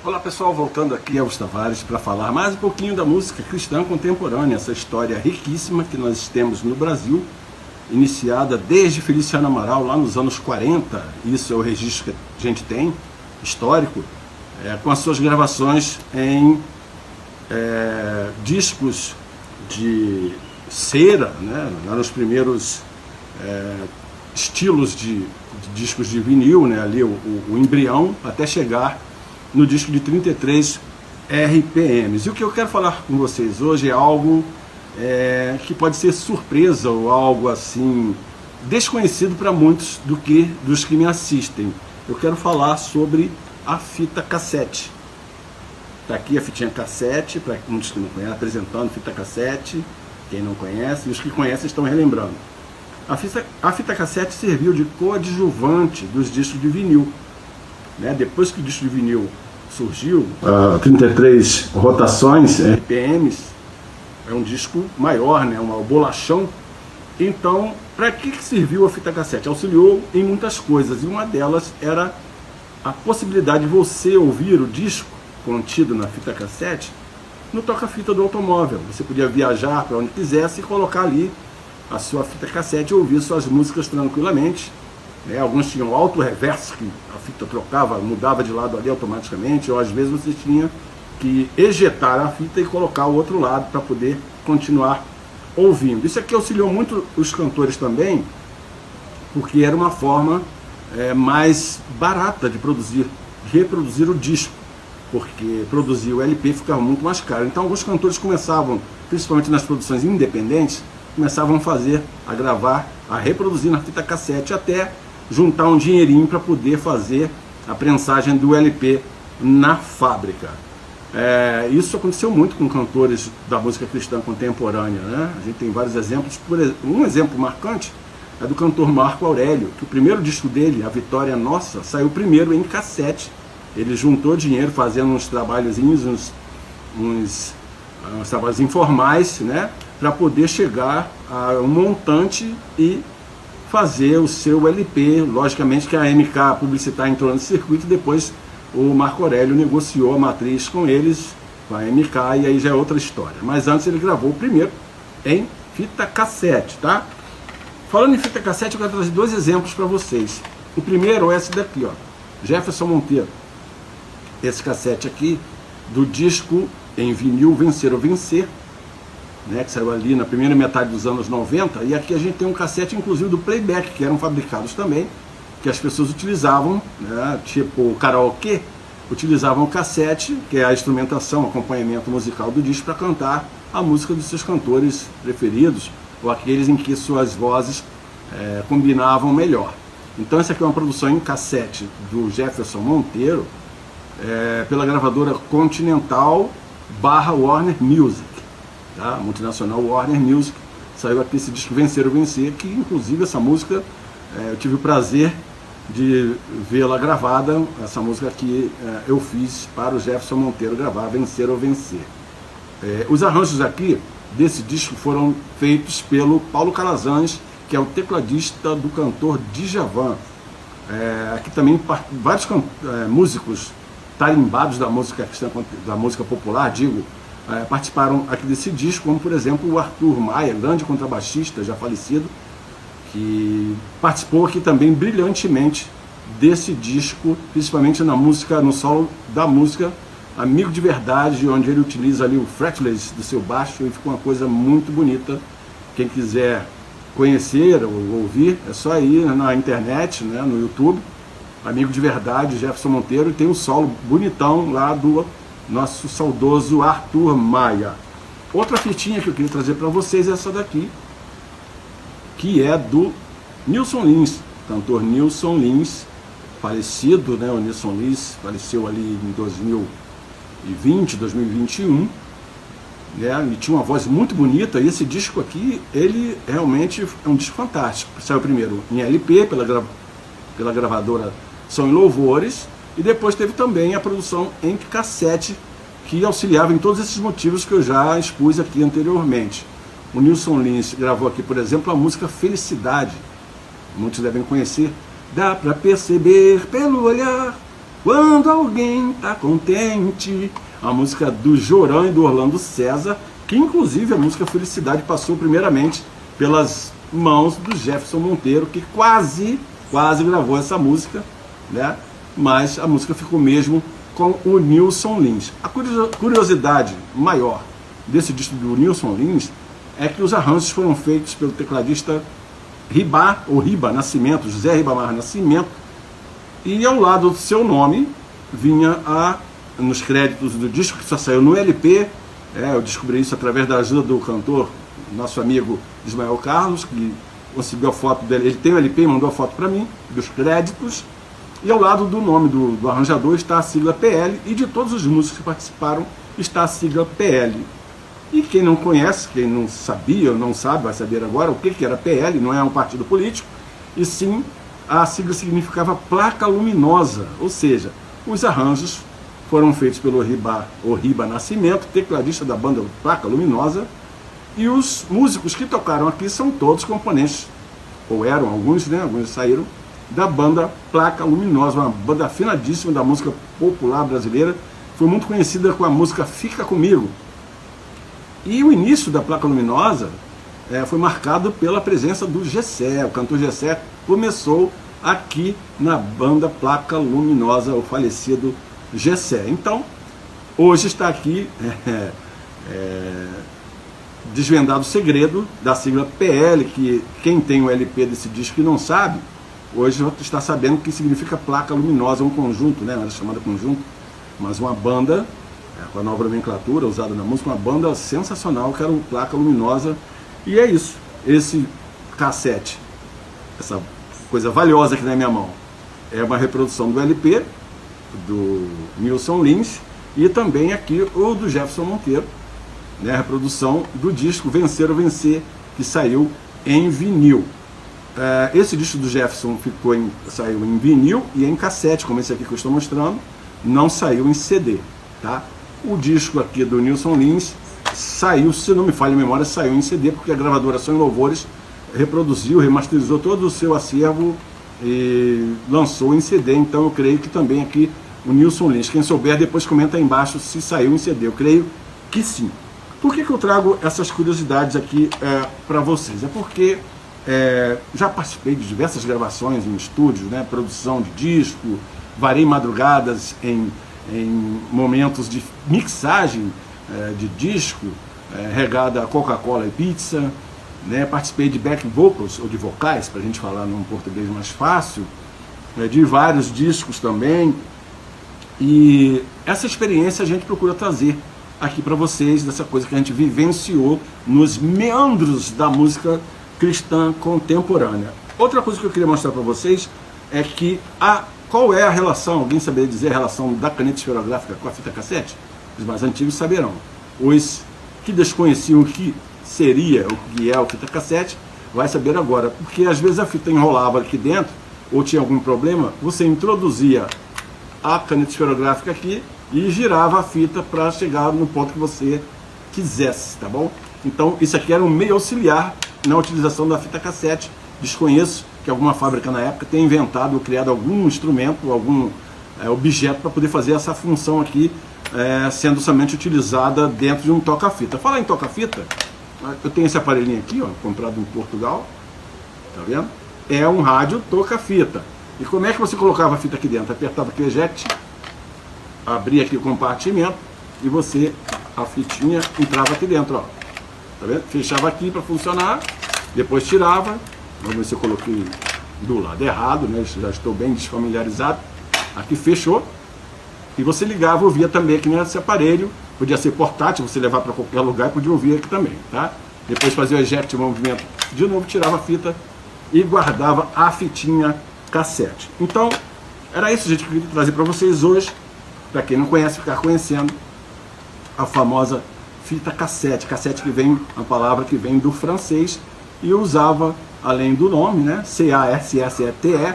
Olá pessoal, voltando aqui aos Tavares para falar mais um pouquinho da música cristã contemporânea, essa história riquíssima que nós temos no Brasil, iniciada desde Feliciano Amaral lá nos anos 40, isso é o registro que a gente tem, histórico, com as suas gravações em discos de cera, né, lá nos primeiros estilos de discos de vinil, né, ali o embrião, até chegar no disco de 33 RPMs. E o que eu quero falar com vocês hoje é algo que pode ser surpresa ou algo assim desconhecido para muitos dos que me assistem. Eu quero falar sobre a fita cassete. Está aqui a fitinha cassete, para muitos que não conhecem, apresentando fita cassete, quem não conhece, e os que conhecem estão relembrando. A fita cassete serviu de coadjuvante dos discos de vinil. Depois que o disco de vinil surgiu, 33 rotações, RPMs, é um disco maior, né, um bolachão. Então, para que serviu a fita cassete? Auxiliou em muitas coisas, e uma delas era a possibilidade de você ouvir o disco contido na fita cassete no toca-fita do automóvel. Você podia viajar para onde quisesse e colocar ali a sua fita cassete e ouvir suas músicas tranquilamente. Alguns tinham auto-reverso, que a fita trocava, mudava de lado ali automaticamente, ou às vezes você tinha que ejetar a fita e colocar o outro lado para poder continuar ouvindo. Isso aqui auxiliou muito os cantores também, porque era uma forma mais barata de reproduzir o disco, porque produzir o LP ficava muito mais caro. Então alguns cantores começavam, principalmente nas produções independentes, começavam a gravar, a reproduzir na fita cassete, até juntar um dinheirinho para poder fazer a prensagem do LP na fábrica. Isso aconteceu muito com cantores da música cristã contemporânea, né? A gente tem vários exemplos. Um exemplo marcante é do cantor Marco Aurélio, que o primeiro disco dele, A Vitória Nossa, saiu primeiro em cassete. Ele juntou dinheiro fazendo uns trabalhozinhos, uns trabalhos informais, né, para poder chegar a um montante e fazer o seu LP. Logicamente que a MK Publicitar entrou no circuito, e depois o Marco Aurélio negociou a matriz com eles, com a MK, e aí já é outra história. Mas antes ele gravou o primeiro em fita cassete, tá? Falando em fita cassete, eu quero trazer dois exemplos para vocês. O primeiro é esse daqui, ó, Jefferson Monteiro. Esse cassete aqui, do disco em vinil Vencer ou Vencer, né, que saiu ali na primeira metade dos anos 90, e aqui a gente tem um cassete inclusive do playback, que eram fabricados também, que as pessoas utilizavam, né, tipo o karaokê, utilizavam o cassete, que é a instrumentação, o acompanhamento musical do disco, para cantar a música dos seus cantores preferidos, ou aqueles em que suas vozes combinavam melhor. Então essa aqui é uma produção em cassete do Jefferson Monteiro, pela gravadora Continental / Warner Music, tá? Multinacional Warner Music. Saiu aqui esse disco Vencer ou Vencer, que inclusive essa música eu tive o prazer de vê-la gravada. Essa música aqui eu fiz para o Jefferson Monteiro gravar, Vencer ou Vencer. Os arranjos aqui desse disco foram feitos pelo Paulo Calazans, que é o tecladista do cantor Djavan. Aqui também vários músicos tarimbados da música popular, participaram aqui desse disco, como por exemplo o Arthur Maia, grande contrabaixista, já falecido, que participou aqui também brilhantemente desse disco, principalmente no solo da música Amigo de Verdade, onde ele utiliza ali o fretless do seu baixo, e ficou uma coisa muito bonita. Quem quiser conhecer ou ouvir, é só ir na internet, né, no YouTube, Amigo de Verdade, Jefferson Monteiro, e tem um solo bonitão lá do nosso saudoso Arthur Maia. Outra fitinha que eu queria trazer para vocês é essa daqui, que é do Nilson Lins, cantor Nilson Lins, falecido, né? O Nilson Lins faleceu ali em 2020, 2021, né? E tinha uma voz muito bonita, e esse disco aqui, ele realmente é um disco fantástico. Saiu primeiro em LP, pela gravadora Som e Louvores, e depois teve também a produção em cassete, que auxiliava em todos esses motivos que eu já expus aqui anteriormente. O Nilson Lins gravou aqui, por exemplo, a música Felicidade. Muitos devem conhecer. Dá pra perceber pelo olhar Quando alguém tá contente. A música do Jorão e do Orlando César, que inclusive a música Felicidade passou primeiramente pelas mãos do Jefferson Monteiro, que quase gravou essa música, né? Mas a música ficou mesmo com o Nilson Lins. A curiosidade maior desse disco do Nilson Lins é que os arranjos foram feitos pelo tecladista Riba Nascimento, José Ribamar Nascimento, e ao lado do seu nome vinha nos créditos do disco, que só saiu no LP, eu descobri isso através da ajuda do cantor, nosso amigo Ismael Carlos, que conseguiu a foto dele, ele tem o LP e mandou a foto para mim, dos créditos, e ao lado do nome do arranjador está a sigla PL, e de todos os músicos que participaram está a sigla PL. E quem não conhece, quem não sabia ou não sabe, vai saber agora o que era PL, não é um partido político, e sim a sigla significava Placa Luminosa, ou seja, os arranjos foram feitos pelo Riba Nascimento, tecladista da banda Placa Luminosa, e os músicos que tocaram aqui são todos componentes, ou eram alguns, né? Alguns saíram, da banda Placa Luminosa, uma banda afinadíssima da música popular brasileira, foi muito conhecida com a música Fica Comigo. E o início da Placa Luminosa foi marcado pela presença do Gessé. O cantor Gessé começou aqui na banda Placa Luminosa, o falecido Gessé. Então, hoje está aqui desvendado o segredo da sigla PL, que quem tem o LP desse disco e não sabe, hoje está sabendo o que significa Placa Luminosa, um conjunto, né? Era chamada conjunto, mas uma banda, com a nova nomenclatura usada na música, uma banda sensacional, que era o Placa Luminosa. E é isso, esse cassete, essa coisa valiosa aqui na minha mão, é uma reprodução do LP do Nilson Lins e também aqui o do Jefferson Monteiro, né, a reprodução do disco Vencer ou Vencer, que saiu em vinil. Esse disco do Jefferson saiu em vinil e em cassete, como esse aqui que eu estou mostrando, não saiu em CD, tá? O disco aqui do Nilson Lins saiu, se não me falha a memória, saiu em CD, porque a gravadora Sonho Louvores reproduziu, remasterizou todo o seu acervo e lançou em CD. Então eu creio que também aqui o Nilson Lins, quem souber depois comenta aí embaixo se saiu em CD, eu creio que sim. Por que eu trago essas curiosidades aqui para vocês? É porque já participei de diversas gravações em estúdios, né, produção de disco, varei madrugadas em momentos de mixagem de disco, regada a Coca-Cola e pizza, né? Participei de back vocals, ou de vocais, para a gente falar num português mais fácil, de vários discos também, e essa experiência a gente procura trazer aqui para vocês, dessa coisa que a gente vivenciou nos meandros da música cristã contemporânea. Outra coisa que eu queria mostrar para vocês é que qual é a relação, alguém saberia dizer a relação da caneta esferográfica com a fita cassete? Os mais antigos saberão. Os que desconheciam o que seria, o que é o fita cassete, vai saber agora. Porque às vezes a fita enrolava aqui dentro, ou tinha algum problema, você introduzia a caneta esferográfica aqui e girava a fita para chegar no ponto que você quisesse, tá bom? Então isso aqui era um meio auxiliar na utilização da fita cassete. Desconheço que alguma fábrica na época tenha inventado ou criado algum instrumento, algum objeto para poder fazer essa função aqui, sendo somente utilizada dentro de um toca-fita. Falar em toca-fita, eu tenho esse aparelhinho aqui, ó, comprado em Portugal, tá vendo? É um rádio toca-fita. E como é que você colocava a fita aqui dentro? Apertava aqui o eject, abria aqui o compartimento e a fitinha entrava aqui dentro, ó. Tá vendo? Fechava aqui para funcionar, depois tirava. Vamos ver se eu coloquei do lado errado, né? Já estou bem desfamiliarizado. Aqui fechou. E você ligava, ouvia também aqui nesse aparelho. Podia ser portátil, você levar para qualquer lugar e podia ouvir aqui também, tá? Depois fazia o eject, o movimento de novo, tirava a fita e guardava a fitinha cassete. Então, era isso, gente, que eu queria trazer para vocês hoje. Para quem não conhece, ficar conhecendo a famosa fita cassete. Cassete que vem, uma palavra que vem do francês, e eu usava, além do nome, né, C-A-S-S-E-T-E,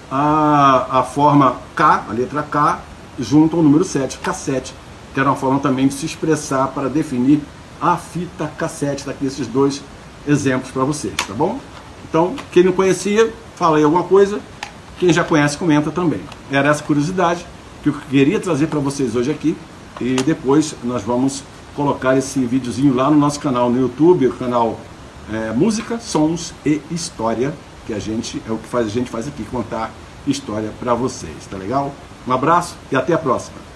a forma K, a letra K, junto ao número 7, cassete, que era uma forma também de se expressar para definir a fita cassete. Tá aqui esses dois exemplos para vocês, tá bom? Então, quem não conhecia, fala aí alguma coisa. Quem já conhece, comenta também. Era essa curiosidade. que eu queria trazer para vocês hoje aqui, e depois nós vamos colocar esse videozinho lá no nosso canal no YouTube, o canal Música, Sons e História, que é o que a gente faz aqui, contar história para vocês, tá legal? Um abraço e até a próxima.